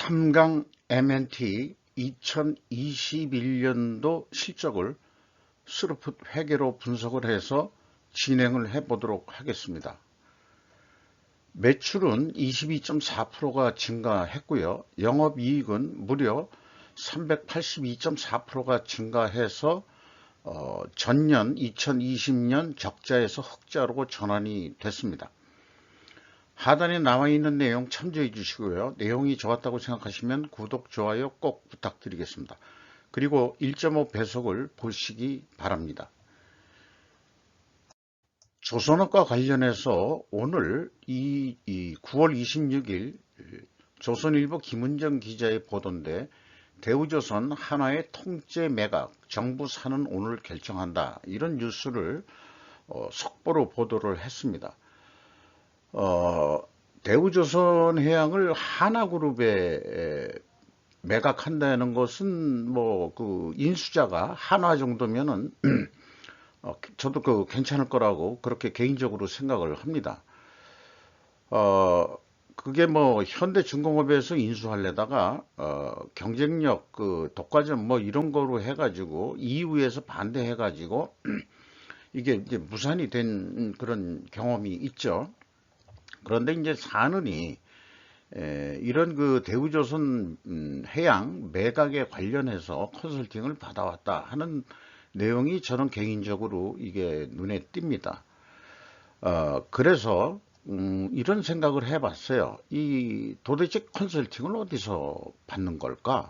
삼강 M&T 2021년도 실적을 스루풋 회계로 분석을 해서 진행을 해보도록 하겠습니다. 매출은 22.4%가 증가했고요. 영업이익은 무려 382.4%가 증가해서 전년 2020년 적자에서 흑자로 전환이 됐습니다. 하단에 나와 있는 내용 참조해 주시고요. 내용이 좋았다고 생각하시면 구독, 좋아요 꼭 부탁드리겠습니다. 그리고 1.5 배속을 보시기 바랍니다. 조선업과 관련해서 오늘 9월 26일 조선일보 김은정 기자의 보도인데, 대우조선 한화의 통째 매각, 정부 사는 오늘 결정한다, 이런 뉴스를 속보로 보도를 했습니다. 대우조선해양을 하나그룹에 매각한다는 것은 그 인수자가 한화 정도면은 저도 괜찮을 거라고 그렇게 개인적으로 생각을 합니다. 그게 현대중공업에서 인수하려다가 경쟁력 독과점 이런 거로 해가지고 EU에서 반대해가지고 이게 이제 무산이 된 그런 경험이 있죠. 그런데 이제 사느니 이런 대우조선 해양 매각에 관련해서 컨설팅을 받아왔다 하는 내용이 저는 개인적으로 이게 눈에 띕니다. 그래서 이런 생각을 해봤어요. 도대체 컨설팅을 어디서 받는 걸까?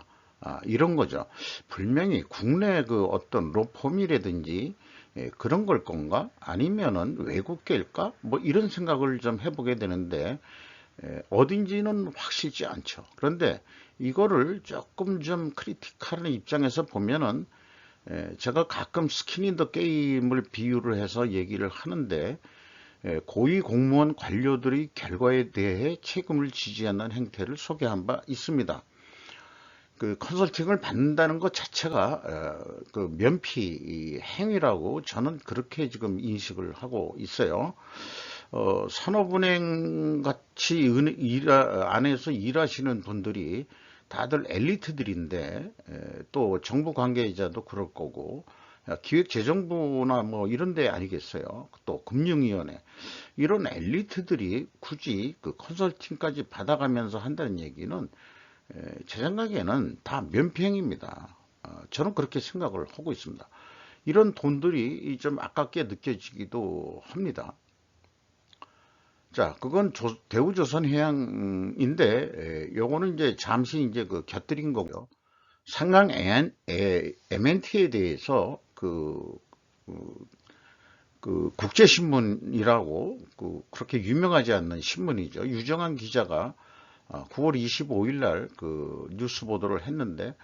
이런 거죠. 분명히 국내 어떤 로펌이라든지 그런 걸 건가? 아니면은 외국계일까? 이런 생각을 좀 해보게 되는데, 어딘지는 확실치 않죠. 그런데 이거를 조금 좀 크리티컬한 입장에서 보면은, 제가 가끔 스킨 인 더 게임을 비유를 해서 얘기를 하는데, 고위 공무원 관료들이 결과에 대해 책임을 지지 않는 행태를 소개한 바 있습니다. 컨설팅을 받는다는 것 자체가 면피 행위라고 저는 그렇게 지금 인식을 하고 있어요. 산업은행 같이 안에서 일하시는 분들이 다들 엘리트들인데, 또 정부 관계자도 그럴 거고, 기획재정부나 이런 데 아니겠어요. 또 금융위원회, 이런 엘리트들이 굳이 컨설팅까지 받아가면서 한다는 얘기는 제 생각에는 다 면피행입니다. 저는 그렇게 생각을 하고 있습니다. 이런 돈들이 좀 아깝게 느껴지기도 합니다. 자, 그건 대우조선해양인데, 요거는 이제 잠시 이제 곁들인 거고요. 상강 M&T에 대해서 국제신문이라고 그렇게 유명하지 않는 신문이죠. 유정한 기자가 9월 25일 날 뉴스 보도를 했는데,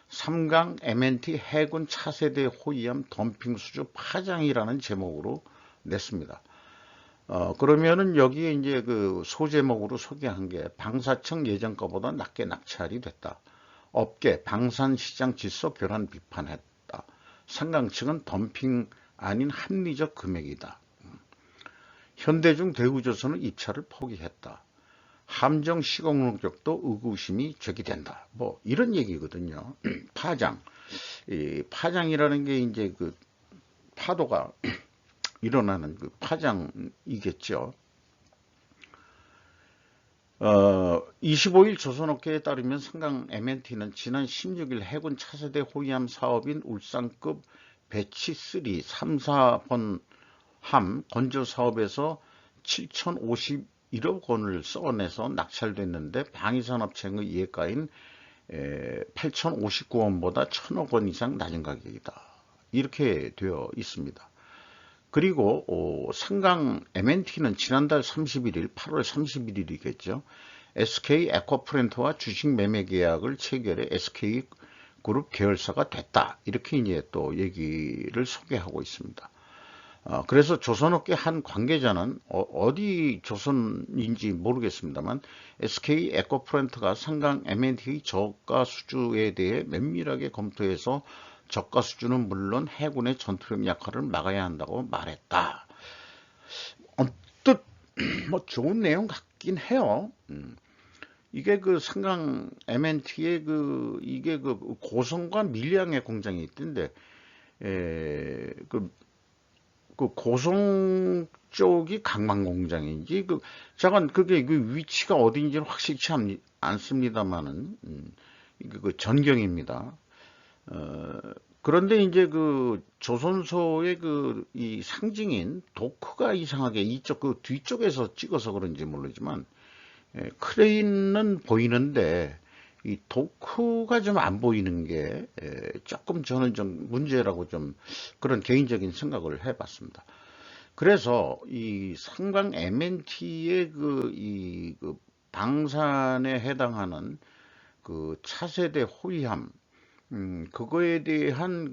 삼강 M&T 해군 차세대 호위함 덤핑 수주 파장이라는 제목으로 냈습니다. 그러면은 여기에 이제 소제목으로 소개한 게, 방사청 예전거보다 낮게 낙찰이 됐다. 업계 방산시장 질서 교란 비판했다. 삼강 측은 덤핑 아닌 합리적 금액이다. 현대중 대우조선은 입찰을 포기했다. 함정 시공 능력도 의구심이 제기된다. 이런 얘기거든요. 파장. 파장이라는 게 이제 파도가 일어나는 파장이겠죠. 25일 조선업계에 따르면 삼강 M&T는 지난 16일 해군 차세대 호위함 사업인 울산급 배치3 3,4번 함 건조 사업에서 7,051억 원을 써내서 낙찰됐는데, 방위산업청의 예가인 8,059원보다 1,000억 원 이상 낮은 가격이다, 이렇게 되어 있습니다. 그리고 삼강 M&T는 지난달 31일, 8월 31일이겠죠. SK 에코프렌트와 주식 매매 계약을 체결해 SK그룹 계열사가 됐다, 이렇게 이제 또 얘기를 소개하고 있습니다. 그래서 조선업계 한 관계자는 어디 조선인지 모르겠습니다만, SK 에코프렌트가 삼강 M&T의 저가 수주에 대해 면밀하게 검토해서 저가 수주는 물론 해군의 전투력 약화를 막아야 한다고 말했다. 언뜻 좋은 내용 같긴 해요. 이게 그 상강 MNT의 이게 그 고성과 밀양의 공장이 있던데, 그 고성 쪽이 강만 공장인지, 잠깐 그게 그 위치가 어디인지는 확실치 않습니다만은, 이게 그 전경입니다. 그런데 이제 그 조선소의 이 상징인 도크가 이상하게 이쪽 그 뒤쪽에서 찍어서 그런지 모르지만, 크레인은 보이는데 이 도크가 좀 안 보이는 게 조금 저는 좀 문제라고 좀 그런 개인적인 생각을 해봤습니다. 그래서 이 상강 MNT의 그 방산에 해당하는 그 차세대 호위함, 그거에 대한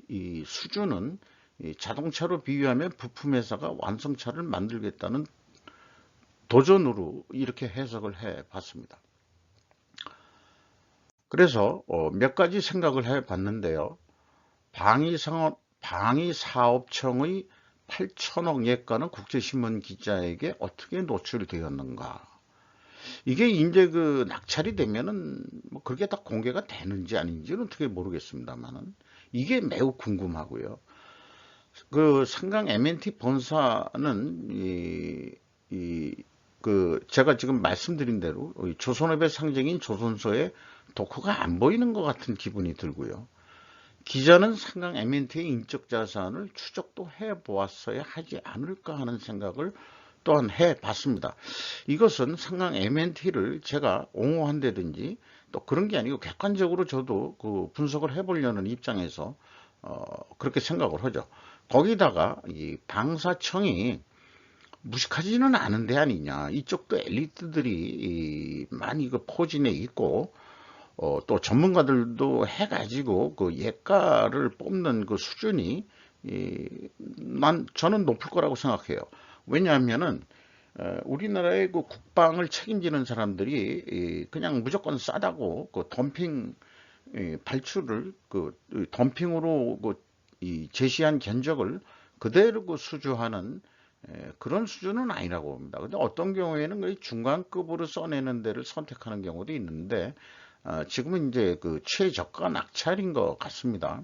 이 수준은 이 자동차로 비유하면 부품회사가 완성차를 만들겠다는 도전으로 이렇게 해석을 해 봤습니다. 그래서 몇 가지 생각을 해 봤는데요. 방위사업청의 8천억 예가는 국제신문 기자에게 어떻게 노출되었는가? 이게 이제 그 낙찰이 되면은 뭐 그게 다 공개가 되는지 아닌지는 어떻게 모르겠습니다만은 이게 매우 궁금하고요. 그 상강 MNT 본사는 제가 지금 말씀드린 대로 조선업의 상징인 조선소에 도크가 안 보이는 것 같은 기분이 들고요. 기자는 상강 MNT의 인적 자산을 추적도 해보았어야 하지 않을까 하는 생각을 또한 해봤습니다. 이것은 상강 MNT를 제가 옹호한다든지 또 그런 게 아니고 객관적으로 저도 그 분석을 해보려는 입장에서 그렇게 생각을 하죠. 거기다가 이 방사청이 무식하지는 않은 데 아니냐. 이쪽도 엘리트들이 많이 그 포진해 있고, 또 전문가들도 해가지고 그 예가를 뽑는 그 수준이, 저는 높을 거라고 생각해요. 왜냐하면은, 우리나라의 그 국방을 책임지는 사람들이 그냥 무조건 싸다고 그 덤핑 발출을 덤핑으로 이 제시한 견적을 그대로 수주하는 그런 수준은 아니라고 봅니다. 근데 어떤 경우에는 그 중간급으로 써내는 데를 선택하는 경우도 있는데 지금은 이제 그 최저가 낙찰인 것 같습니다.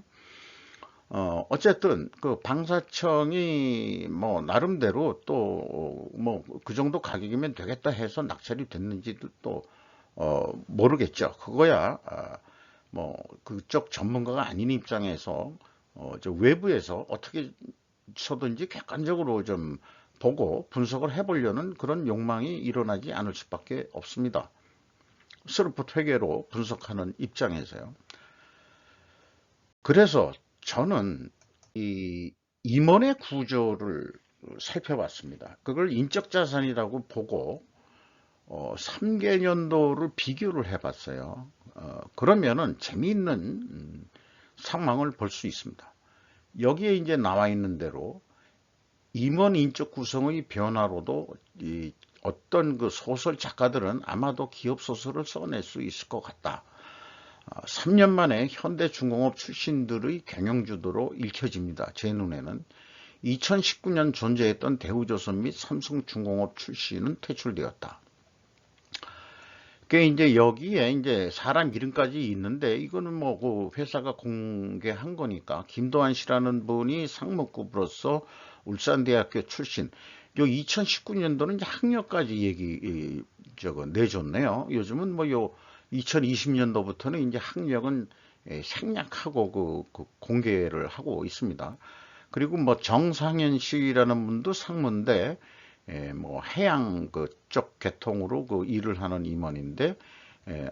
어쨌든 그 방사청이 뭐 나름대로 또 뭐 그 정도 가격이면 되겠다 해서 낙찰이 됐는지도 또 모르겠죠. 그거야 뭐 그쪽 전문가가 아닌 입장에서 저 외부에서 어떻게 서든지 객관적으로 좀 보고 분석을 해보려는 그런 욕망이 일어나지 않을 수밖에 없습니다. 스루프 회계로 분석하는 입장에서요. 그래서 저는 이 임원의 구조를 살펴봤습니다. 그걸 인적 자산이라고 보고 3개년도를 비교를 해봤어요. 그러면은 재미있는 상황을 볼 수 있습니다. 여기에 이제 나와 있는 대로 임원 인적 구성의 변화로도 어떤 그 소설 작가들은 아마도 기업 소설을 써낼 수 있을 것 같다. 3년 만에 현대중공업 출신들의 경영주도로 읽혀집니다. 제 눈에는 2019년 존재했던 대우조선 및 삼성중공업 출신은 퇴출되었다. 그게 이제 여기에 이제 사람 이름까지 있는데 이거는 뭐 그 회사가 공개한 거니까 김도환 씨라는 분이 상무급으로서 울산대학교 출신. 요 2019년도는 이제 학력까지 내줬네요. 요즘은 뭐 요 2020년도부터는 이제 학력은 생략하고 공개를 하고 있습니다. 그리고 뭐 정상현 씨라는 분도 상무인데 뭐 해양 그쪽 계통으로 그 일을 하는 임원인데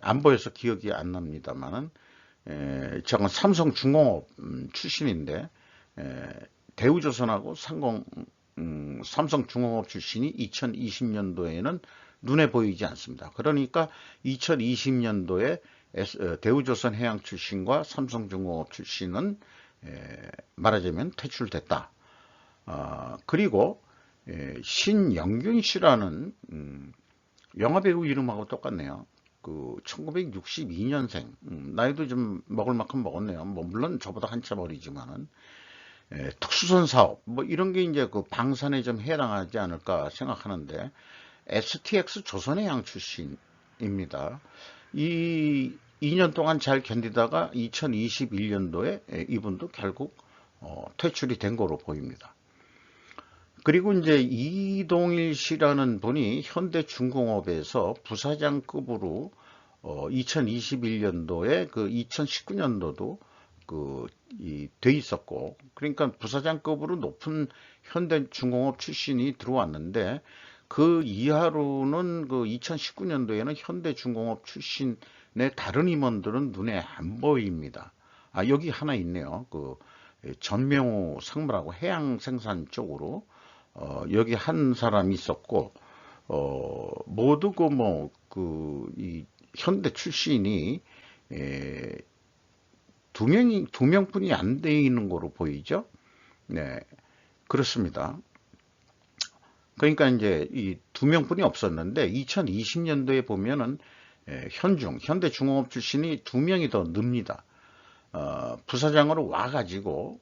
안 보여서 기억이 안 납니다만은 저건 삼성중공업 출신인데 대우조선하고 삼성중공업 출신이 2020년도에는 눈에 보이지 않습니다. 그러니까 2020년도에 대우조선 해양 출신과 삼성중공업 출신은 말하자면 퇴출됐다. 그리고 신영균 씨라는 영화배우 이름하고 똑같네요. 그 1962년생 나이도 좀 먹을 만큼 먹었네요. 뭐 물론 저보다 한참 어리지만은 특수선 사업 뭐 이런 게 이제 그 방산에 좀 해당하지 않을까 생각하는데 STX 조선해양 출신 입니다. 이 2년 동안 잘 견디다가 2021년도에 이분도 결국 퇴출이 된 거로 보입니다. 그리고 이제 이동일 씨라는 분이 현대중공업에서 부사장급으로 2021년도에 그 2019년도도 돼 있었고, 그러니까 부사장급으로 높은 현대중공업 출신이 들어왔는데, 그 이하로는 그 2019년도에는 현대중공업 출신의 다른 임원들은 눈에 안 보입니다. 아, 여기 하나 있네요. 전명호 상무라고 해양 생산 쪽으로 여기 한 사람이 있었고, 모두 이 현대 출신이 두 명뿐이 안 돼 있는 거로 보이죠? 네, 그렇습니다. 그러니까 이제 이 두 명뿐이 없었는데 2020년도에 보면은 현대중공업 출신이 두 명이 더 늡니다. 부사장으로 와가지고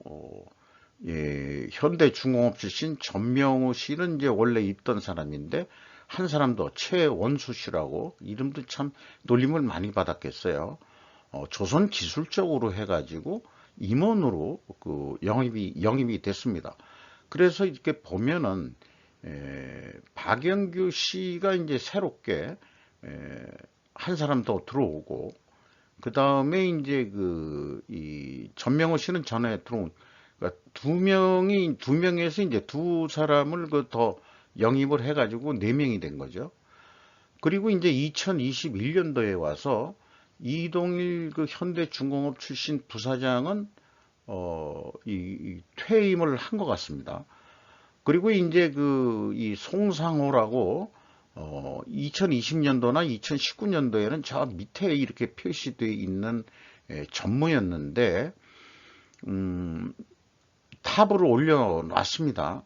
현대중공업 출신 전명우 씨는 이제 원래 있던 사람인데 한 사람도 최원수 씨라고 이름도 참 놀림을 많이 받았겠어요. 조선기술적으로 해가지고 임원으로 영입이 됐습니다. 그래서 이렇게 보면은 박영규 씨가 이제 새롭게 한 사람 더 들어오고, 그 다음에 이제 이 전명호 씨는 전에 들어온, 그러니까 두 명에서 이제 두 사람을 더 영입을 해가지고 네 명이 된 거죠. 그리고 이제 2021년도에 와서 이동일 현대중공업 출신 부사장은 이 퇴임을 한 것 같습니다. 그리고 이제 이 송상호라고 2020년도나 2019년도에는 저 밑에 이렇게 표시되어 있는 전무였는데 탑으로 올려놨습니다.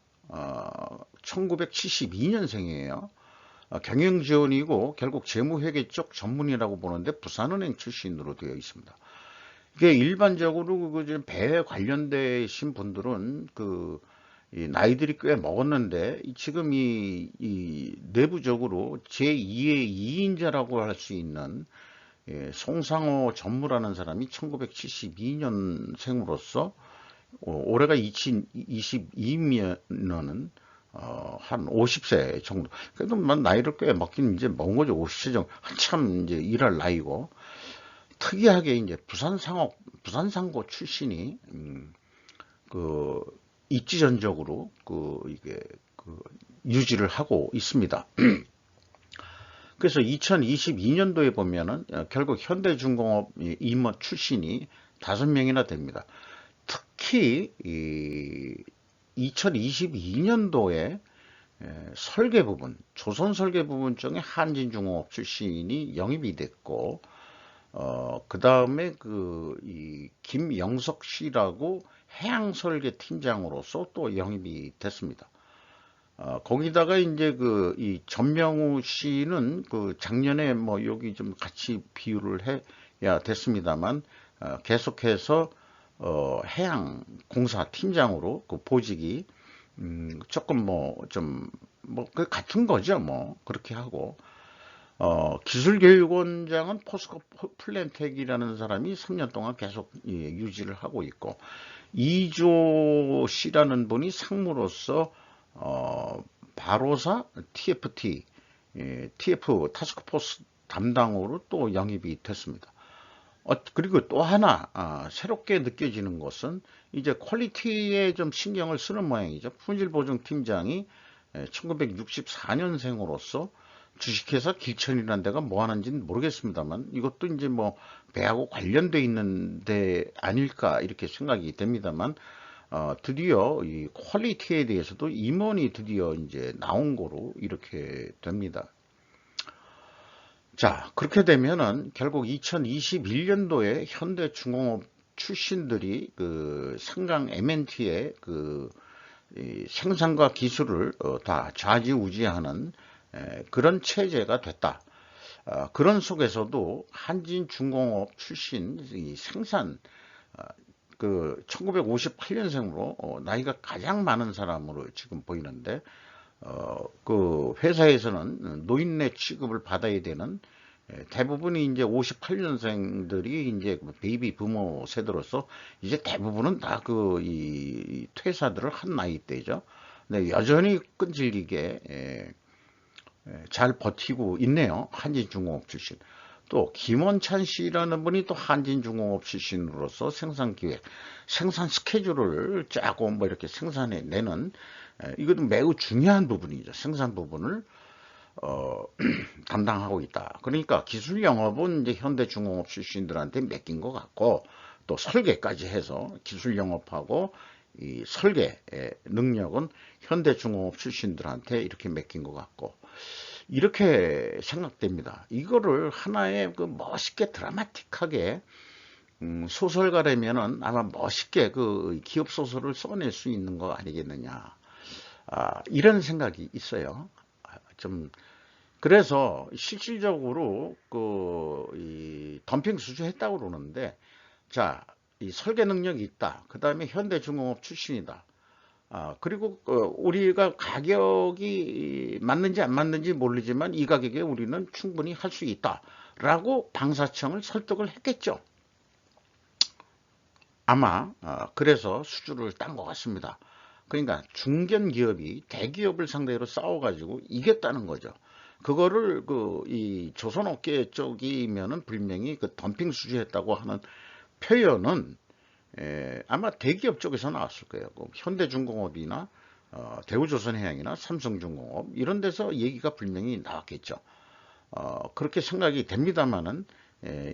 1972년생이에요. 경영지원이고 결국 재무회계 쪽 전문이라고 보는데 부산은행 출신으로 되어 있습니다. 이게 일반적으로 배에 관련되신 분들은 이 나이들이 꽤 먹었는데 지금 이 내부적으로 제2의 2인자라고 할 수 있는 송상호 전무라는 사람이 1972년생으로서 올해가 2022년은 한 50세 정도. 그래도 나이를 꽤 먹긴 이제 먹은 거죠. 50세 정도. 한참 이제 일할 나이고. 특이하게 이제 부산상고 출신이, 입지전적으로 이게 유지를 하고 있습니다. 그래서 2022년도에 보면은 결국 현대중공업 임원 출신이 5명이나 됩니다. 특히 2022년도에 설계 부분, 조선 설계 부분 중에 한진중공업 출신이 영입이 됐고, 그 다음에 이 김영석 씨라고 해양설계 팀장으로서 또 영입이 됐습니다. 거기다가 이제 이 전명우 씨는 작년에 여기 좀 같이 비유를 해야 됐습니다만, 계속해서 해양공사 팀장으로 보직이 조금 같은 거죠. 그렇게 하고, 기술교육원장은 포스코 플랜텍이라는 사람이 3년 동안 계속 유지를 하고 있고, 이조 씨라는 분이 상무로서 바로사 TFT, TF 타스크포스 담당으로 또 영입이 됐습니다. 그리고 또 하나 새롭게 느껴지는 것은 이제 퀄리티에 좀 신경을 쓰는 모양이죠. 품질보증팀장이 1964년생으로서 주식회사 길천이라는 데가 뭐 하는지는 모르겠습니다만 이것도 이제 배하고 관련돼 있는 데 아닐까 이렇게 생각이 됩니다만, 드디어 이 퀄리티에 대해서도 임원이 드디어 이제 나온 거로 이렇게 됩니다. 자, 그렇게 되면은 결국 2021년도에 현대중공업 출신들이 상강 MNT의 이 생산과 기술을 다 좌지우지하는 그런 체제가 됐다. 그런 속에서도 한진중공업 출신 이 생산 1958년생으로 나이가 가장 많은 사람으로 지금 보이는데, 회사에서는 노인네 취급을 받아야 되는 대부분이 이제 58년생들이 이제 베이비 부모 세대로서 이제 대부분은 다 이 퇴사들을 한 나이대죠. 근데 여전히 끈질기게 잘 버티고 있네요. 한진중공업 출신. 또 김원찬 씨라는 분이 또 한진중공업 출신으로서 생산기획, 생산 스케줄을 짜고 뭐 이렇게 생산해 내는 이것도 매우 중요한 부분이죠. 생산 부분을 담당하고 있다. 그러니까 기술 영업은 이제 현대중공업 출신들한테 맡긴 것 같고 또 설계까지 해서 기술 영업하고 이 설계 능력은 현대중공업 출신들한테 이렇게 맡긴 것 같고 이렇게 생각됩니다. 이거를 하나의 그 멋있게 드라마틱하게 소설가라면은 아마 멋있게 그 기업 소설을 써낼 수 있는 거 아니겠느냐. 이런 생각이 있어요. 좀 그래서 실질적으로 이 덤핑 수주했다고 그러는데 자, 이 설계 능력이 있다. 그 다음에 현대중공업 출신이다. 그리고 우리가 가격이 맞는지 안 맞는지 모르지만 이 가격에 우리는 충분히 할 수 있다라고 방사청을 설득을 했겠죠. 아마 그래서 수주를 딴 것 같습니다. 그러니까 중견기업이 대기업을 상대로 싸워가지고 이겼다는 거죠. 그거를 이 조선업계 쪽이면은 분명히 그 덤핑 수주했다고 하는 표현은 아마 대기업 쪽에서 나왔을 거예요. 현대중공업이나 대우조선해양이나 삼성중공업 이런 데서 얘기가 분명히 나왔겠죠. 그렇게 생각이 됩니다만은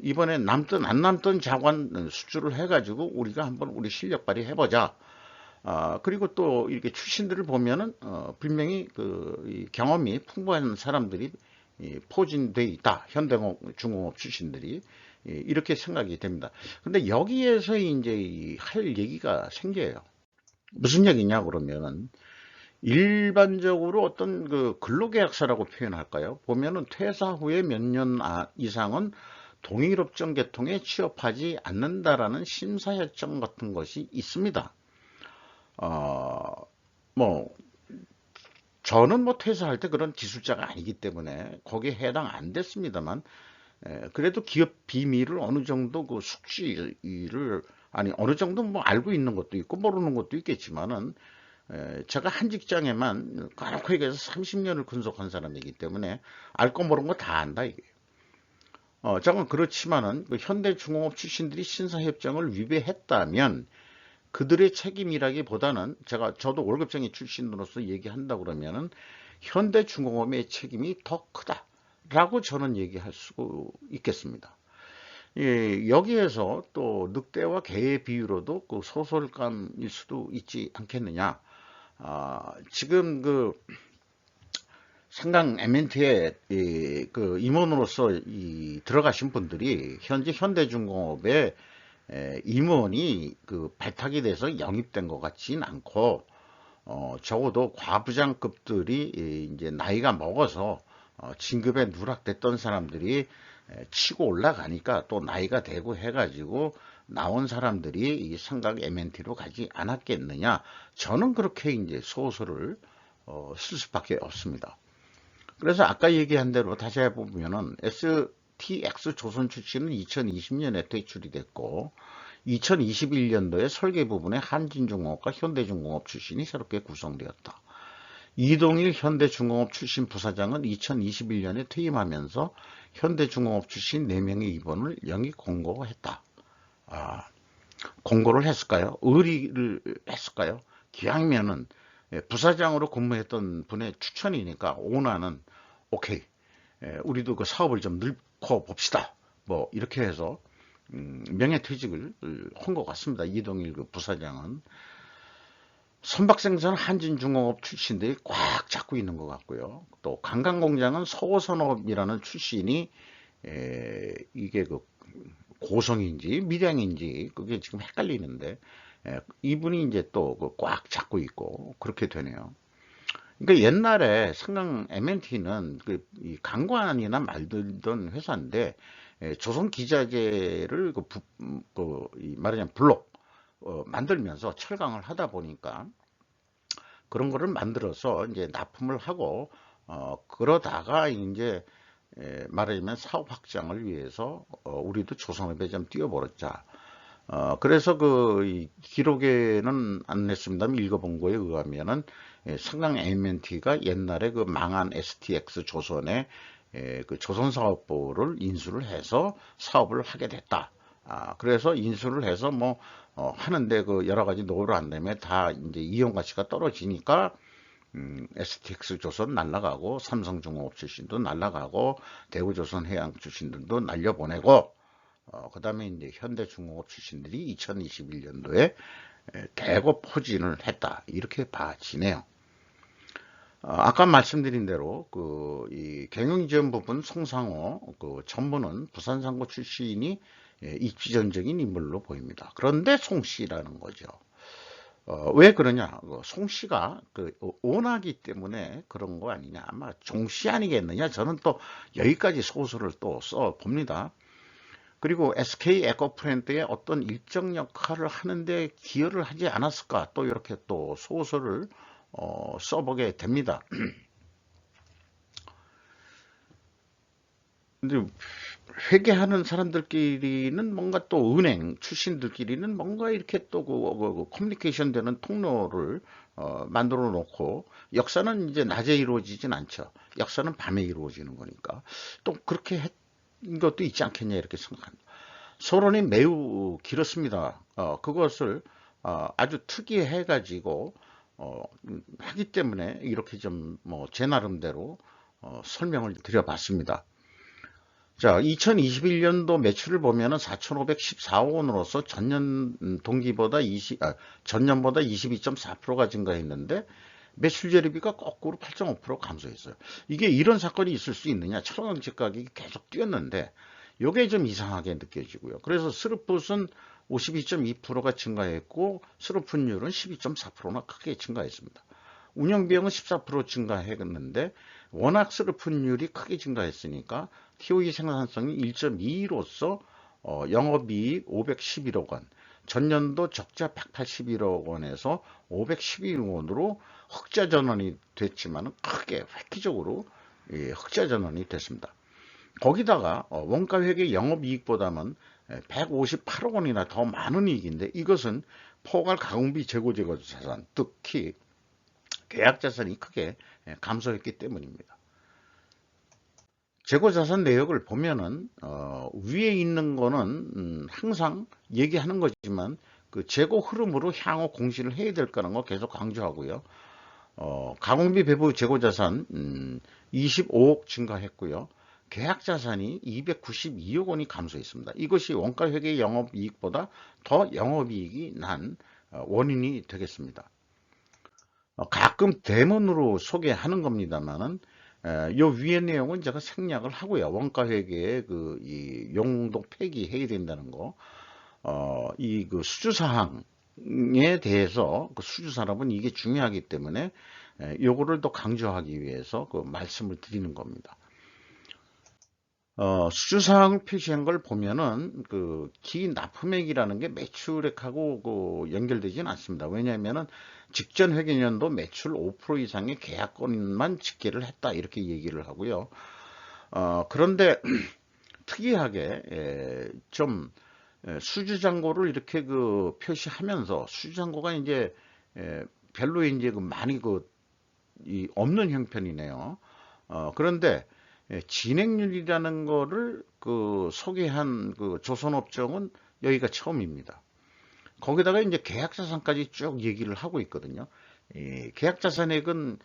이번에 남든 안 남든 자관 수주를 해가지고 우리가 한번 우리 실력 발휘해보자. 그리고 또 이렇게 출신들을 보면은 분명히 이 경험이 풍부한 사람들이 포진돼 있다. 현대중공업 출신들이 이렇게 생각이 됩니다. 근데 여기에서 이제 할 얘기가 생겨요. 무슨 얘기냐 그러면은 일반적으로 어떤 그 근로계약서라고 표현할까요? 보면은 퇴사 후에 몇 년 이상은 동일업종 계통에 취업하지 않는다라는 심사협정 같은 것이 있습니다. 뭐 저는 뭐 퇴사할 때 그런 기술자가 아니기 때문에 거기에 해당 안 됐습니다만 그래도 기업 비밀을 어느 정도 그 숙지를 아니 어느 정도 뭐 알고 있는 것도 있고 모르는 것도 있겠지만은 제가 한 직장에만 까놓고 얘기해서 30년을 근속한 사람이기 때문에 알 거 모르는 거 다 안다 이게. 잠깐 그렇지만은 그 현대중공업 출신들이 신사협정을 위배했다면 그들의 책임이라기보다는 저도 월급쟁이 출신으로서 얘기한다 그러면은 현대중공업의 책임이 더 크다라고 저는 얘기할 수 있겠습니다. 예, 여기에서 또 늑대와 개의 비유로도 그 소설감일 수도 있지 않겠느냐. 지금 그 상강 MNT에 그 임원으로서 들어가신 분들이 현재 현대중공업의 임원이 그 발탁이 돼서 영입된 것 같진 않고 적어도 과부장급들이 이제 나이가 먹어서 진급에 누락됐던 사람들이 치고 올라가니까 또 나이가 되고 해가지고 나온 사람들이 이 상강 MNT로 가지 않았겠느냐. 저는 그렇게 이제 소설을 쓸 수밖에 없습니다. 그래서 아까 얘기한 대로 다시 해보면은 STX 조선 출신은 2020년에 퇴출이 됐고 2021년도에 설계 부분에 한진중공업과 현대중공업 출신이 새롭게 구성되었다. 이동일 현대중공업 출신 부사장은 2021년에 퇴임하면서 현대중공업 출신 4명의 입원을 영입 공고했다. 공고를 했을까요? 의리를 했을까요? 기왕이면은 부사장으로 근무했던 분의 추천이니까 오나는 오케이. 우리도 그 사업을 좀 늘고 봅시다. 뭐 이렇게 해서 명예퇴직을 한 것 같습니다. 이동일 그 부사장은. 선박생산 한진중공업 출신들이 꽉 잡고 있는 것 같고요. 또 관광공장은 서호산업이라는 출신이 이게 그 고성인지 밀양인지 그게 지금 헷갈리는데 이분이 이제 또 꽉 잡고 있고 그렇게 되네요. 그러니까 옛날에 상강 MNT는 이 강관이나 말들던 회사인데 조선 기자재를 말하자면 블록 만들면서 철강을 하다 보니까 그런 거를 만들어서 이제 납품을 하고 그러다가 이제 말하자면 사업 확장을 위해서 우리도 조선업에 좀 뛰어버렸자. 그래서 이 기록에는 안 냈습니다만 읽어본 거에 의하면은 성강 M&T가 옛날에 그 망한 STX 조선의 그 조선사업부를 인수를 해서 사업을 하게 됐다. 그래서 인수를 해서 뭐 하는데 그 여러 가지 노후를 안 내면 다 이제 이용 가치가 떨어지니까 STX 조선 날라가고 삼성중공업 출신도 날라가고 대우조선 해양 출신들도 날려보내고 그 다음에 이제 현대중공업 출신들이 2021년도에 대거 포진을 했다 이렇게 봐지네요. 아까 말씀드린 대로 이 경영지원 부분 송상호 전무는 부산상고 출신이 입지전적인 인물로 보입니다. 그런데 송씨라는 거죠. 왜 그러냐? 송씨가 오나기 때문에 그런 거 아니냐? 아마 종씨 아니겠느냐? 저는 또 여기까지 소설을 또 써 봅니다. 그리고 SK 에코프렌트의 어떤 일정 역할을 하는데 기여를 하지 않았을까? 또 이렇게 또 소설을 써보게 됩니다. 근데 회계하는 사람들끼리는 뭔가 또 은행 출신들끼리는 뭔가 이렇게 또 커뮤니케이션 되는 통로를 만들어 놓고 역사는 이제 낮에 이루어지진 않죠. 역사는 밤에 이루어지는 거니까 또 그렇게 했던 것도 있지 않겠냐 이렇게 생각합니다. 서론이 매우 길었습니다. 그것을 아주 특이해 가지고 하기 때문에 이렇게 좀 뭐 제 나름대로 설명을 드려봤습니다. 자, 2021년도 매출을 보면은 4,514억 원으로서 전년보다 22.4%가 증가했는데 매출 재료비가 거꾸로 8.5% 감소했어요. 이게 이런 사건이 있을 수 있느냐? 철강직 가격이 계속 뛰었는데 이게 좀 이상하게 느껴지고요. 그래서 스루풋은 52.2%가 증가했고 스루풋율은 12.4%나 크게 증가했습니다. 운영비용은 14% 증가했는데 워낙 스루풋율이 크게 증가했으니까 TOE 생산성이 1.2로서 영업이익 511억 원, 전년도 적자 181억 원에서 512억 원으로 흑자 전환이 됐지만 크게 획기적으로 흑자 전환이 됐습니다. 거기다가 원가회계 영업이익보다는 158억 원이나 더 많은 이익인데 이것은 포괄 가공비 재고 자산, 특히 계약자산이 크게 감소했기 때문입니다. 재고자산 내역을 보면은 위에 있는 거는 항상 얘기하는 거지만 그 재고 흐름으로 향후 공시를 해야 될 거라는 거 계속 강조하고요. 가공비 배부 재고자산 25억 증가했고요. 계약자산이 292억 원이 감소했습니다. 이것이 원가회계 영업이익보다 더 영업이익이 난 원인이 되겠습니다. 가끔 대문으로 소개하는 겁니다만은 요 위의 내용은 제가 생략을 하고요. 원가회계에 이 용도 폐기해야 된다는 거, 그 수주사항에 대해서 수주산업은 이게 중요하기 때문에 요거를 더 강조하기 위해서 말씀을 드리는 겁니다. 수주사항을 표시한 걸 보면은 기납품액이라는 게 매출액하고 연결되지는 않습니다. 왜냐하면은 직전 회계년도 매출 5% 이상의 계약건만 집계를 했다 이렇게 얘기를 하고요. 그런데 특이하게 좀 수주잔고를 이렇게 표시하면서 수주잔고가 이제 별로 이제 많이 없는 형편이네요. 그런데 진행률이라는 거를 소개한 조선업종은 여기가 처음입니다. 거기다가 이제 계약자산까지 쭉 얘기를 하고 있거든요. 계약자산액은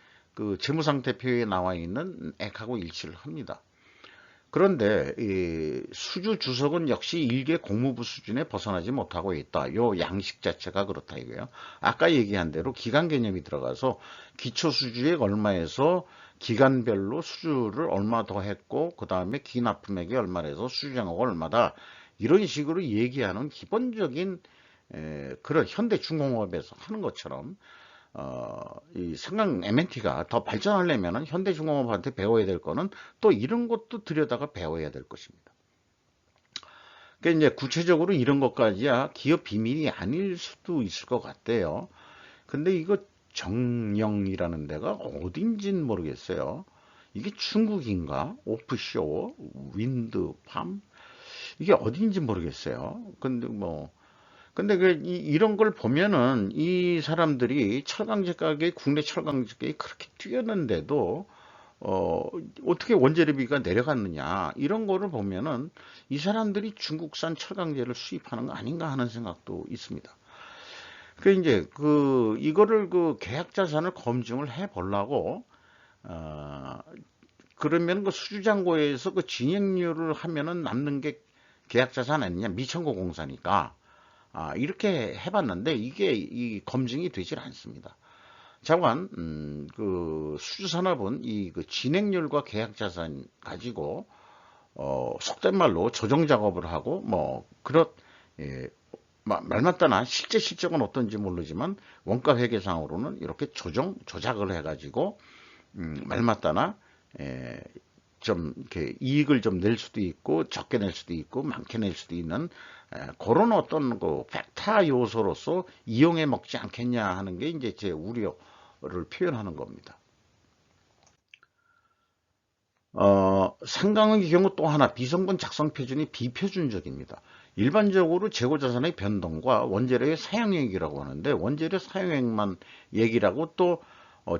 재무상태표에 나와 있는 액하고 일치를 합니다. 그런데 수주 주석은 역시 일개 공무부 수준에 벗어나지 못하고 있다. 요 양식 자체가 그렇다 이거예요. 아까 얘기한 대로 기간 개념이 들어가서 기초 수주액 얼마에서 기간별로 수주를 얼마 더 했고 그 다음에 기납품액이 얼마에서 수주장하고 얼마다 이런 식으로 얘기하는 기본적인 그런 현대중공업에서 하는 것처럼 이 성강 M&T가 더 발전하려면 현대중공업한테 배워야 될 거는 또 이런 것도 들여다가 배워야 될 것입니다. 그러니까 이제 구체적으로 이런 것까지야 기업 비밀이 아닐 수도 있을 것 같아요. 근데 이거 정영이라는 데가 어딘진 모르겠어요. 이게 중국인가? 오프쇼, 윈드팜? 이게 어딘지 모르겠어요. 근데 이런 걸 보면은 이 사람들이 철강제 가격이, 국내 철강제 가격이 그렇게 뛰었는데도, 어, 어떻게 원재료비가 내려갔느냐. 이런 거를 보면은 이 사람들이 중국산 철강제를 수입하는 거 아닌가 하는 생각도 있습니다. 이거를 계약 자산을 검증을 해 보려고, 어, 그러면 그 수주잔고에서 그 진행료를 하면은 남는 게 계약 자산 아니냐, 미천고 공사니까. 이렇게 해봤는데 이게 검증이 되질 않습니다. 자관, 그 수주산업은 그 진행률과 계약 자산 가지고, 속된 말로 조정 작업을 하고, 예, 말맞다나 실제 실적은 어떤지 모르지만 원가 회계상으로는 이렇게 조작을 해가지고, 말맞다나, 예, 좀 이렇게 이익을 좀 낼 수도 있고 적게 낼 수도 있고 많게 낼 수도 있는, 그런 어떤 그 팩타 요소로서 이용해 먹지 않겠냐 하는 게 이제 제 우려를 표현하는 겁니다. 상강의 경우 또 하나, 비성분 작성 표준이 비표준적입니다. 일반적으로 재고자산의 변동과 원재료의 사용액이라고 하는데, 원재료 사용액만 얘기라고, 또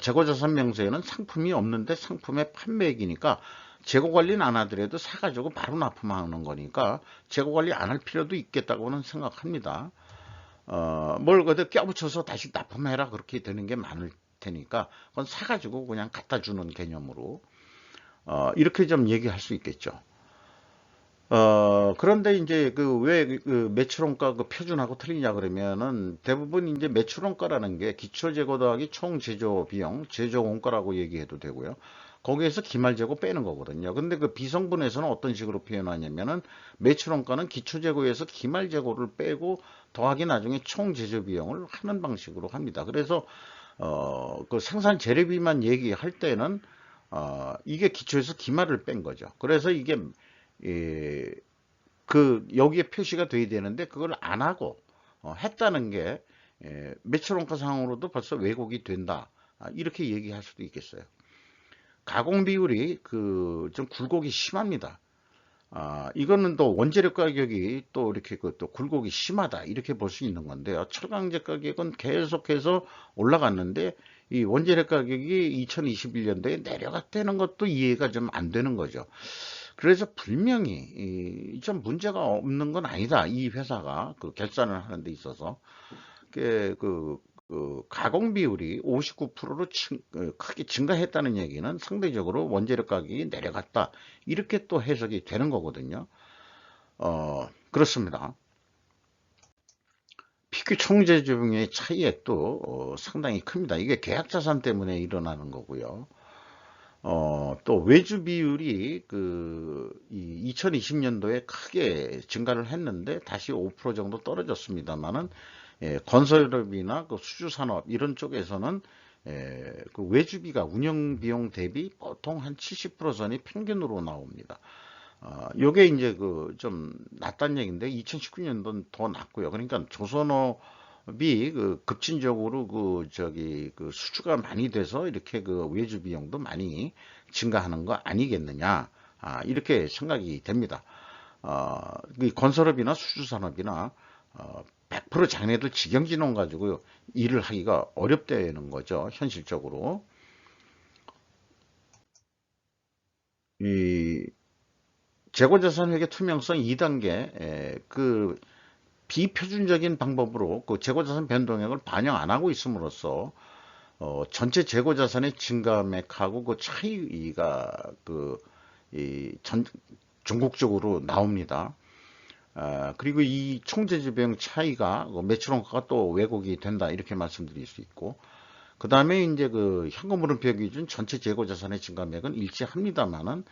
재고자산 명세에는 상품이 없는데 상품의 판매액이니까 재고 관리는 안 하더라도 사가지고 바로 납품하는 거니까 재고 관리 안 할 필요도 있겠다고는 생각합니다. 뭘 그때 껴붙여서 다시 납품해라 그렇게 되는 게 많을 테니까 그건 사가지고 그냥 갖다 주는 개념으로, 이렇게 좀 얘기할 수 있겠죠. 그런데 이제 왜 매출원가 표준하고 틀리냐 그러면은, 대부분 이제 매출원가라는 게 기초재고 더하기 총제조 비용, 제조원가라고 얘기해도 되고요. 거기에서 기말재고 빼는 거거든요. 근데 그 비성분에서는 어떤 식으로 표현하냐면은, 매출원가는 기초재고에서 기말재고를 빼고 더하기 나중에 총제조 비용을 하는 방식으로 합니다. 그래서 그 생산 재료비만 얘기할 때는, 이게 기초에서 기말을 뺀 거죠. 그래서 이게 예, 여기에 표시가 돼야 되는데 그걸 안 하고 했다는 게, 매출원가상으로도 벌써 왜곡이 된다. 이렇게 얘기할 수도 있겠어요. 가공 비율이 좀 굴곡이 심합니다. 이거는 또 원재료 가격이 또 이렇게 또 굴곡이 심하다 이렇게 볼 수 있는 건데요. 철강제 가격은 계속해서 올라갔는데 이 원재료 가격이 2021년도에 내려갔다는 것도 이해가 좀 안 되는 거죠. 그래서 분명히 좀 문제가 없는 건 아니다. 이 회사가 결산을 하는 데 있어서 가공 비율이 59%로 크게 증가했다는 얘기는 상대적으로 원재료 가격이 내려갔다. 이렇게 또 해석이 되는 거거든요. 그렇습니다. PQ 총재주의 차이액도 상당히 큽니다. 이게 계약자산 때문에 일어나는 거고요. 또 외주 비율이 2020년도에 크게 증가를 했는데 다시 5% 정도 떨어졌습니다만은, 건설업이나 수주산업 이런 쪽에서는 그 외주비가 운영 비용 대비 보통 한 70% 선이 평균으로 나옵니다. 요게 이제 좀 낮다는 얘기인데 2019년도는 더 낮고요. 그러니까 조선업이 급진적으로 수주가 많이 돼서 이렇게 외주 비용도 많이 증가하는 거 아니겠느냐. 이렇게 생각이 됩니다. 건설업이나 수주산업이나 100% 자기네들 직영진흥 가지고 일을 하기가 어렵다는 거죠. 현실적으로. 이 재고자산 회계 투명성 2단계, 비표준적인 방법으로 재고자산 변동액을 반영 안 하고 있음으로써 전체 재고자산의 증감액하고 차이가 전국적으로 나옵니다. 그리고 이 총재주비용 차이가 매출원가가 또 왜곡이 된다 이렇게 말씀드릴 수 있고, 그 다음에 이제 현금흐름표 기준 전체 재고자산의 증감액은 일치합니다만은,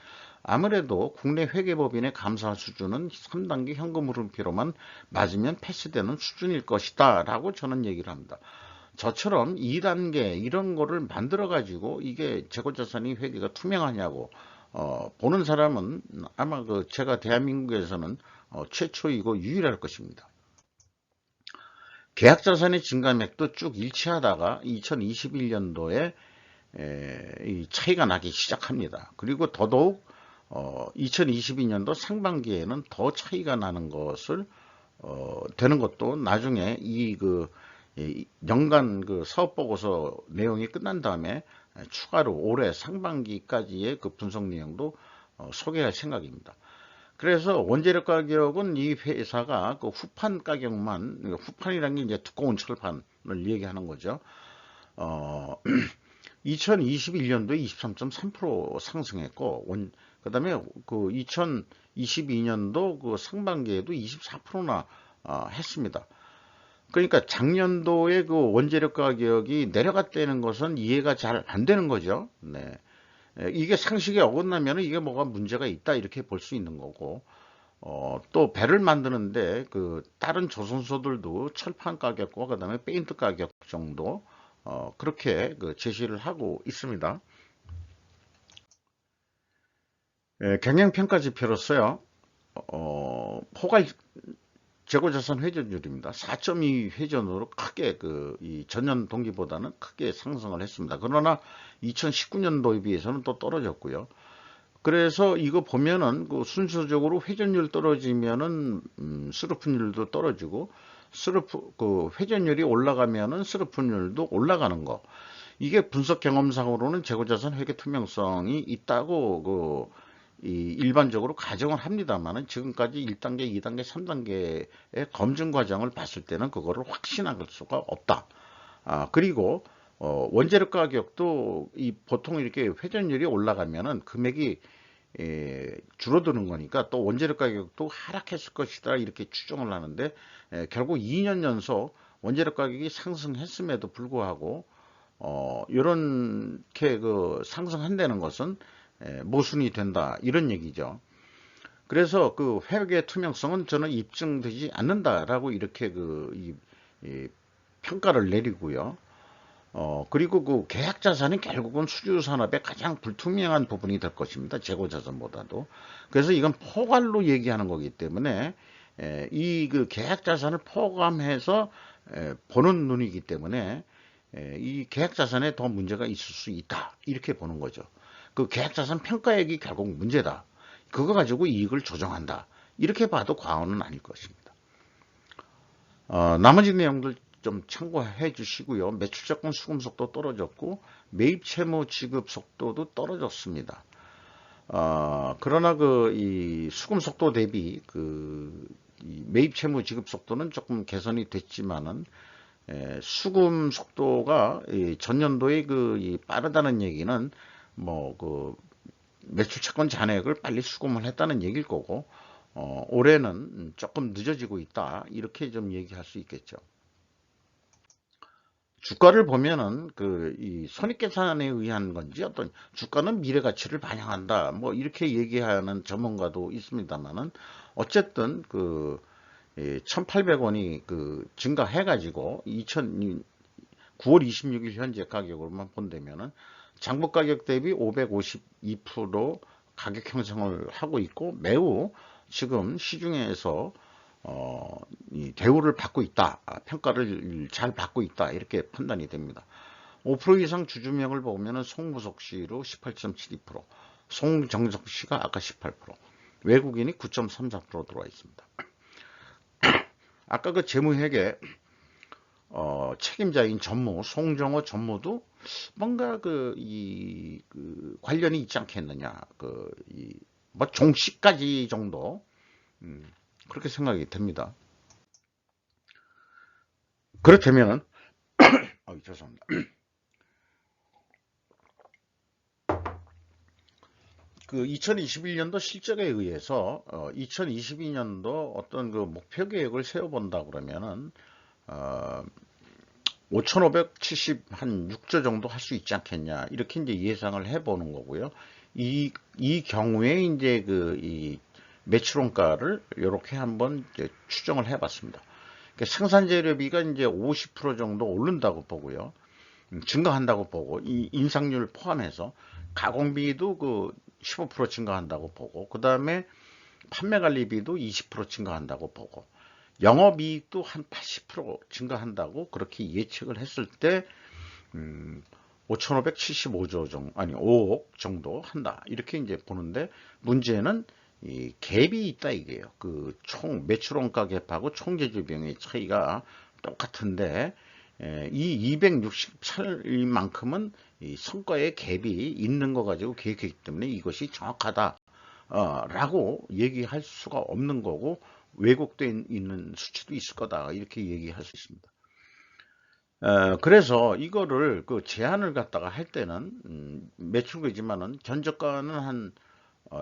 아무래도 국내 회계법인의 감사 수준은 3단계 현금흐름표로만 맞으면 패스되는 수준일 것이다 라고 저는 얘기를 합니다. 저처럼 2단계 이런 거를 만들어 가지고 이게 재고자산이 회계가 투명하냐고 보는 사람은 아마 제가 대한민국에서는 최초이고 유일할 것입니다. 계약자산의 증감액도 쭉 일치하다가 2021년도에 이 차이가 나기 시작합니다. 그리고 더더욱 2022년도 상반기에는 더 차이가 나는 것을 되는 것도 나중에 이 연간 사업 보고서 내용이 끝난 다음에 추가로 올해 상반기까지의 그 분석 내용도 소개할 생각입니다. 그래서 원재료 가격은 이 회사가 그 후판 가격만, 후판이라는 게 이제 두꺼운 철판을 얘기하는 거죠. 2021년도에 23.3% 상승했고, 그 다음에 그 2022년도 그 상반기에도 24%나 했습니다. 그러니까 작년도에 그 원재료 가격이 내려갔다는 것은 이해가 잘 안 되는 거죠. 네. 이게 상식에 어긋나면 이게 뭐가 문제가 있다 이렇게 볼 수 있는 거고, 또 배를 만드는데 그 다른 조선소들도 철판 가격과 그다음에 페인트 가격 정도 그렇게 그 제시를 하고 있습니다. 경영평가지표로서요. 포괄 재고자산 회전율입니다. 4.2 회전으로 크게 이 전년 동기보다는 크게 상승을 했습니다. 그러나 2019년도에 비해서는 또 떨어졌고요. 그래서 이거 보면은 그 순서적으로 회전율 떨어지면은 스루픈율도 떨어지고 그 회전율이 올라가면은 스루픈율도 올라가는 거. 이게 분석 경험상으로는 재고자산 회계 투명성이 있다고 일반적으로 가정을 합니다만은 지금까지 1단계, 2단계, 3단계의 검증 과정을 봤을 때는 그거를 확신할 수가 없다. 그리고 원재료 가격도 보통 이렇게 회전율이 올라가면은 금액이 줄어드는 거니까 또 원재료 가격도 하락했을 것이다 이렇게 추정을 하는데 결국 2년 연속 원재료 가격이 상승했음에도 불구하고 이렇게 상승한다는 것은 모순이 된다 이런 얘기죠. 그래서 그 회계 투명성은 저는 입증되지 않는다라고 이렇게 이 평가를 내리고요. 그리고 그 계약 자산이 결국은 수주 산업의 가장 불투명한 부분이 될 것입니다. 재고 자산보다도. 그래서 이건 포괄로 얘기하는 거기 때문에 이 계약 자산을 포함해서 보는 눈이기 때문에 이 계약 자산에 더 문제가 있을 수 있다. 이렇게 보는 거죠. 그 계약 자산 평가액이 결국 문제다. 그거 가지고 이익을 조정한다. 이렇게 봐도 과언은 아닐 것입니다. 나머지 내용들 좀 참고해 주시고요. 매출 적금 수금 속도 떨어졌고 매입 채무 지급 속도도 떨어졌습니다. 그러나 이 수금 속도 대비 이 매입 채무 지급 속도는 조금 개선이 됐지만은 수금 속도가 전년도에 이 빠르다는 얘기는 매출 채권 잔액을 빨리 수금을 했다는 얘기일 거고 올해는 조금 늦어지고 있다 이렇게 좀 얘기할 수 있겠죠. 주가를 보면은 이 손익계산에 의한 건지 어떤 주가는 미래 가치를 반영한다 뭐 이렇게 얘기하는 전문가도 있습니다만은 어쨌든 1,800원이 증가해 가지고 9월 26일 현재 가격으로만 본다면은 장부 가격 대비 552% 가격 형성을 하고 있고 매우 지금 시중에서 이 대우를 받고 있다, 평가를 잘 받고 있다 이렇게 판단이 됩니다. 5% 이상 주주명을 보면은 송무석씨로 18.72%, 송정석씨가 아까 18%, 외국인이 9.34% 들어와 있습니다. 아까 재무회계 책임자인 전무, 송정호 전무도 뭔가 관련이 있지 않겠느냐, 뭐 종씨까지 정도, 그렇게 생각이 됩니다. 그렇다면은, 죄송합니다. 2021년도 실적에 의해서 2022년도 어떤 목표 계획을 세워본다 그러면은 5,576조 정도 할 수 있지 않겠냐 이렇게 이제 예상을 해보는 거고요. 이 경우에 이제 이 매출원가를 이렇게 한번 이제 추정을 해봤습니다. 그러니까 생산재료비가 이제 50% 정도 오른다고 보고요. 증가한다고 보고 이 인상률 포함해서 가공비도 15% 증가한다고 보고 그 다음에 판매관리비도 20% 증가한다고 보고 영업이익도 한 80% 증가한다고 그렇게 예측을 했을 때 5,575조 정도, 아니 5억 정도 한다. 이렇게 이제 보는데 문제는 이 갭이 있다 이게요. 그 총 매출 원가 갭하고 총 제조 비용의 차이가 똑같은데 이 268만큼은 이 성과의 갭이 있는 거 가지고 계획했기 때문에 이것이 정확하다. 라고 얘기할 수가 없는 거고 왜곡되어 있는 수치도 있을 거다. 이렇게 얘기할 수 있습니다. 그래서 이거를 그 제한을 갖다가 할 때는 매출이지만은 견적가는 한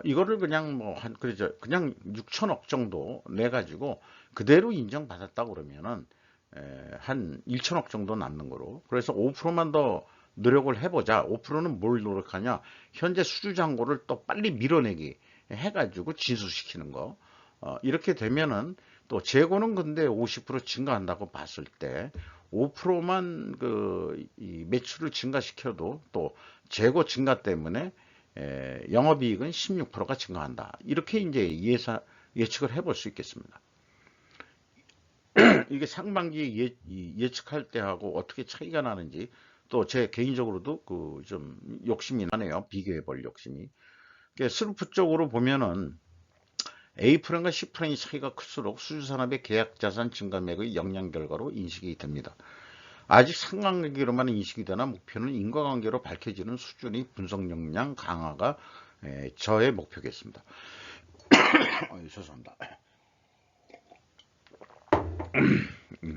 이거를 그냥 뭐 한 그러죠 그냥 6천억 정도 내 가지고 그대로 인정받았다 그러면은 한 1천억 정도 남는 거로. 그래서 5%만 더 노력을 해보자. 5%는 뭘 노력하냐? 현재 수주 잔고를 또 빨리 밀어내기 해가지고 진수시키는 거. 이렇게 되면은 또 재고는 근데 50% 증가한다고 봤을 때 5%만 이 매출을 증가시켜도 또 재고 증가 때문에 영업이익은 16%가 증가한다. 이렇게 이제 예측을 해볼 수 있겠습니다. 이게 상반기 예측할 때하고 어떻게 차이가 나는지 또 제 개인적으로도 그 좀 욕심이 나네요. 비교해 볼 욕심이. 스루프 쪽으로 보면은 A프랜과 C프랜이 차이가 클수록 수주산업의 계약자산 증가액의 영향 결과로 인식이 됩니다. 아직 상관관계로만 인식이 되나 목표는 인과관계로 밝혀지는 수준의 분석 역량 강화가 저의 목표겠습니다. 죄송합니다.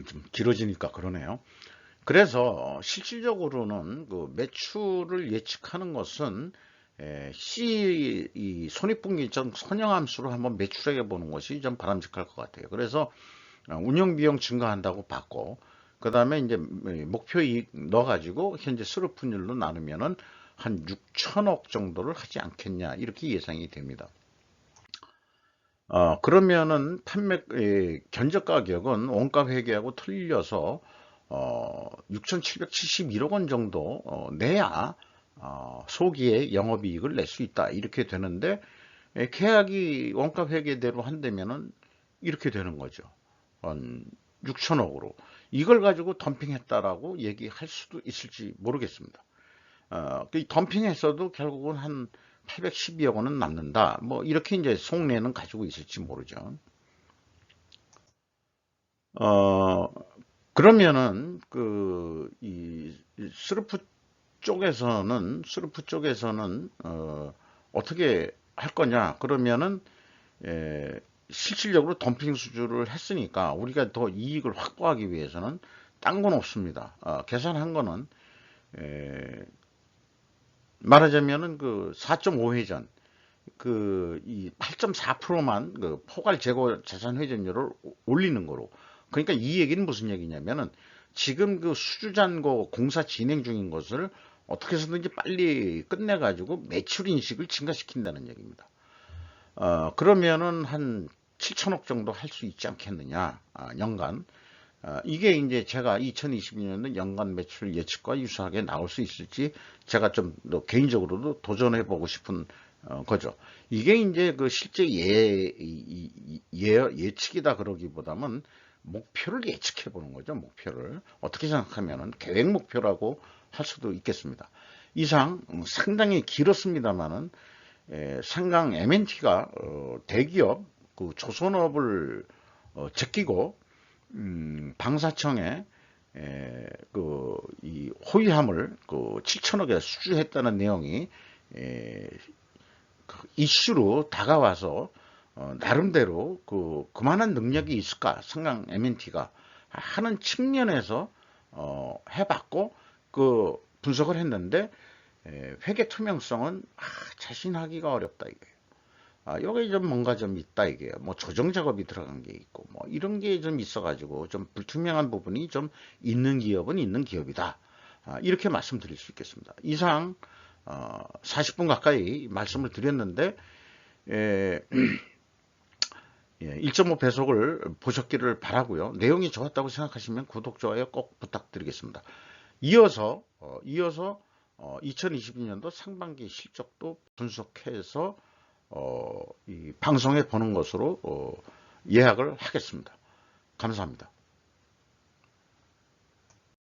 좀 길어지니까 그러네요. 그래서 실질적으로는 그 매출을 예측하는 것은 이 손익분기점 선형함수로 한번 매출해 보는 것이 좀 바람직할 것 같아요. 그래서 운영비용 증가한다고 봤고, 그 다음에 이제 목표 이익 넣어가지고 현재 스루프율로 나누면은 한 6천억 정도를 하지 않겠냐 이렇게 예상이 됩니다. 그러면은 견적 가격은 원가 회계하고 틀려서 6,771억 원 정도 내야 소기의 영업이익을 낼 수 있다 이렇게 되는데 계약이 원가 회계대로 한다면은 이렇게 되는 거죠. 6천억으로 이걸 가지고 덤핑했다라고 얘기할 수도 있을지 모르겠습니다. 그 덤핑했어도 결국은 한 812억 원은 남는다. 뭐 이렇게 이제 속내는 가지고 있을지 모르죠. 어, 그러면은 이 스루프 쪽에서는 어떻게 할 거냐? 그러면은 실질적으로 덤핑 수주를 했으니까 우리가 더 이익을 확보하기 위해서는 딴 건 없습니다. 계산한 거는 말하자면은 그 4.5회전 이 8.4%만 그 포괄 재고 자산 회전율을 올리는 거로. 그러니까 이 얘기는 무슨 얘기냐면은 지금 그 수주잔고 공사 진행 중인 것을 어떻게 해서든지 빨리 끝내가지고 매출 인식을 증가시킨다는 얘기입니다. 그러면은 한 7천억 정도 할 수 있지 않겠느냐, 연간. 이게 이제 제가 2022년도 연간 매출 예측과 유사하게 나올 수 있을지 제가 좀 개인적으로도 도전해 보고 싶은 거죠. 이게 이제 그 실제 예측이다 그러기보다는 목표를 예측해 보는 거죠. 목표를 어떻게 생각하면은 계획 목표라고 할 수도 있겠습니다. 이상 상당히 길었습니다만은 상강 MNT가 대기업 그 조선업을 제끼고 방사청에 이 호위함을 7천억에 수주했다는 내용이 이슈로 다가와서 나름대로 그만한 능력이 있을까 상강 MNT가 하는 측면에서 해봤고 그 분석을 했는데 회계 투명성은 자신하기가 어렵다 이거예요. 여기 좀 뭔가 좀 있다 이게요. 뭐 조정 작업이 들어간 게 있고 뭐 이런 게 좀 있어가지고 좀 불투명한 부분이 좀 있는 기업은 있는 기업이다. 이렇게 말씀드릴 수 있겠습니다. 이상 40분 가까이 말씀을 드렸는데 1.5 배속을 보셨기를 바라고요. 내용이 좋았다고 생각하시면 구독, 좋아요 꼭 부탁드리겠습니다. 이어서 2022년도 상반기 실적도 분석해서 이 방송에 보는 것으로 예약을 하겠습니다. 감사합니다.